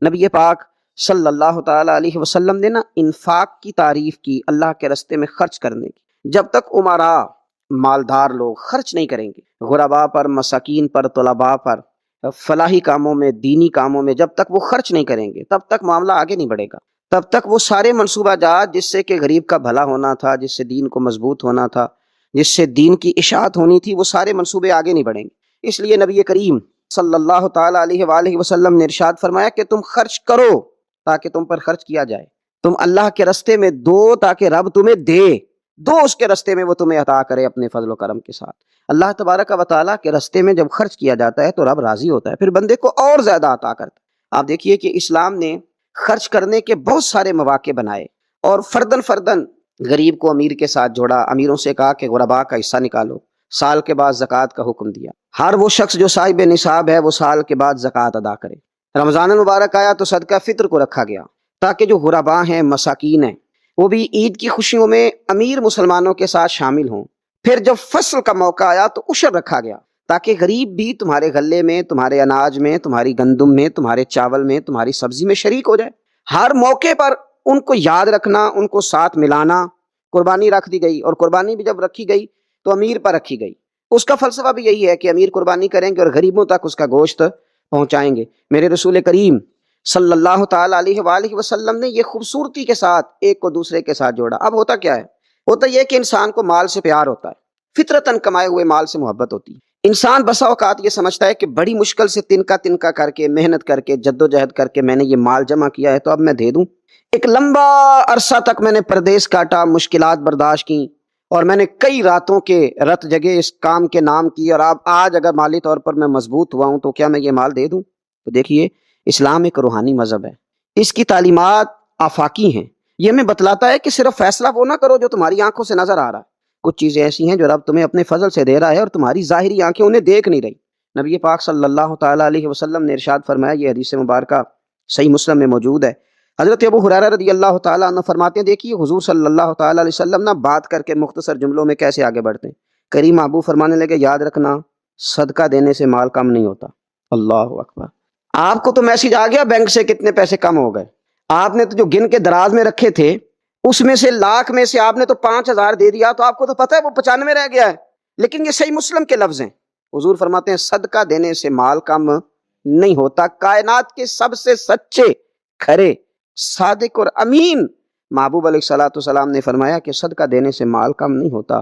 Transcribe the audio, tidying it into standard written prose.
نبی پاک صلی اللہ تعالی علیہ وسلم نے نا انفاق کی تعریف کی، اللہ کے راستے میں خرچ کرنے کی۔ جب تک امراء مالدار لوگ خرچ نہیں کریں گے غرباء پر، مساکین پر، طلباء پر، فلاحی کاموں میں، دینی کاموں میں، جب تک وہ خرچ نہیں کریں گے تب تک معاملہ آگے نہیں بڑھے گا۔ تب تک وہ سارے منصوبہ جات جس سے کہ غریب کا بھلا ہونا تھا، جس سے دین کو مضبوط ہونا تھا، جس سے دین کی اشاعت ہونی تھی، وہ سارے منصوبے آگے نہیں بڑھیں گے۔ اس لیے نبی کریم صلی اللہ تعالی علیہ وآلہ وسلم نے ارشاد فرمایا کہ تم خرچ کرو تاکہ تم پر خرچ کیا جائے، تم اللہ کے راستے میں دو تاکہ رب تمہیں دے، دو اس کے راستے میں وہ تمہیں عطا کرے اپنے فضل و کرم کے ساتھ۔ اللہ تبارک و تعالیٰ کے راستے میں جب خرچ کیا جاتا ہے تو رب راضی ہوتا ہے، پھر بندے کو اور زیادہ عطا کرتا ہے۔ آپ دیکھیے کہ اسلام نے خرچ کرنے کے بہت سارے مواقع بنائے اور فردن فردن غریب کو امیر کے ساتھ جوڑا، امیروں سے کہا کہ غرباء کا حصہ نکالو، سال کے بعد زکوٰۃ کا حکم دیا، ہر وہ شخص جو صاحب نصاب ہے وہ سال کے بعد زکوٰۃ ادا کرے۔ رمضان المبارک آیا تو صدقہ فطر کو رکھا گیا تاکہ جو غرباء ہیں، مساکین ہیں، وہ بھی عید کی خوشیوں میں امیر مسلمانوں کے ساتھ شامل ہوں۔ پھر جب فصل کا موقع آیا تو عشر رکھا گیا تاکہ غریب بھی تمہارے غلے میں، تمہارے اناج میں، تمہاری گندم میں، تمہارے چاول میں، تمہاری سبزی میں شریک ہو جائے۔ ہر موقع پر ان کو یاد رکھنا، ان کو ساتھ ملانا۔ قربانی رکھ دی گئی، اور قربانی بھی جب رکھی گئی تو امیر پر رکھی گئی۔ اس کا فلسفہ بھی یہی ہے کہ امیر قربانی کریں گے اور غریبوں تک اس کا گوشت پہنچائیں گے۔ میرے رسول کریم صلی اللہ تعالی علیہ وآلہ وسلم نے یہ خوبصورتی کے ساتھ ایک کو دوسرے کے ساتھ جوڑا۔ اب ہوتا کیا ہے؟ ہوتا یہ کہ انسان کو مال سے پیار ہوتا ہے، فطرتاً کمائے ہوئے مال سے محبت ہوتی ہے۔ انسان بسا اوقات یہ سمجھتا ہے کہ بڑی مشکل سے تنکا تنکا کر کے، محنت کر کے، جدوجہد کر کے میں نے یہ مال جمع کیا ہے تو اب میں دے دوں۔ ایک لمبا عرصہ تک میں نے پردیس کاٹا، مشکلات برداشت کی، اور میں نے کئی راتوں کے رت جگہ اس کام کے نام کی، اور اب آج اگر مالی طور پر میں مضبوط ہوا ہوں تو کیا میں یہ مال دے دوں؟ تو دیکھیے، اسلام ایک روحانی مذہب ہے، اس کی تعلیمات آفاقی ہیں۔ یہ ہمیں بتلاتا ہے کہ صرف فیصلہ وہ نہ کرو جو تمہاری آنکھوں سے نظر آ رہا ہے، کچھ چیزیں ایسی ہیں جو رب تمہیں اپنے فضل سے دے رہا ہے اور تمہاری ظاہری آنکھیں انہیں دیکھ نہیں رہی۔ نبی پاک صلی اللہ تعالی علیہ وسلم نے ارشاد فرمایا، یہ حدیث مبارکہ صحیح مسلم میں موجود ہے۔ حضرت ابو ہریرہ رضی اللہ تعالیٰ عنہ فرماتے ہیں، دیکھیے حضور صلی اللہ تعالیٰ علیہ وسلم نہ بات کر کے مختصر جملوں میں کیسے آگے بڑھتے ہیں۔ کریم ابو فرمانے لگے، یاد رکھنا صدقہ دینے سے مال کم نہیں ہوتا۔ اللہ اکبر! آپ کو تو میسج آ گیا بینک سے کتنے پیسے کم ہو گئے، آپ نے تو جو گن کے دراز میں رکھے تھے اس میں سے لاکھ میں سے آپ نے تو 5,000 دے دیا، تو آپ کو تو پتہ ہے وہ 95 رہ گیا ہے۔ لیکن یہ صحیح مسلم کے لفظ ہیں۔ حضور فرماتے ہیں صدقہ دینے سے مال کم نہیں ہوتا۔ کائنات کے سب سے سچے، کھرے، صادق اور امین محبوب علیہ الصلوۃ والسلام نے فرمایا کہ صدقہ دینے سے مال کم نہیں ہوتا۔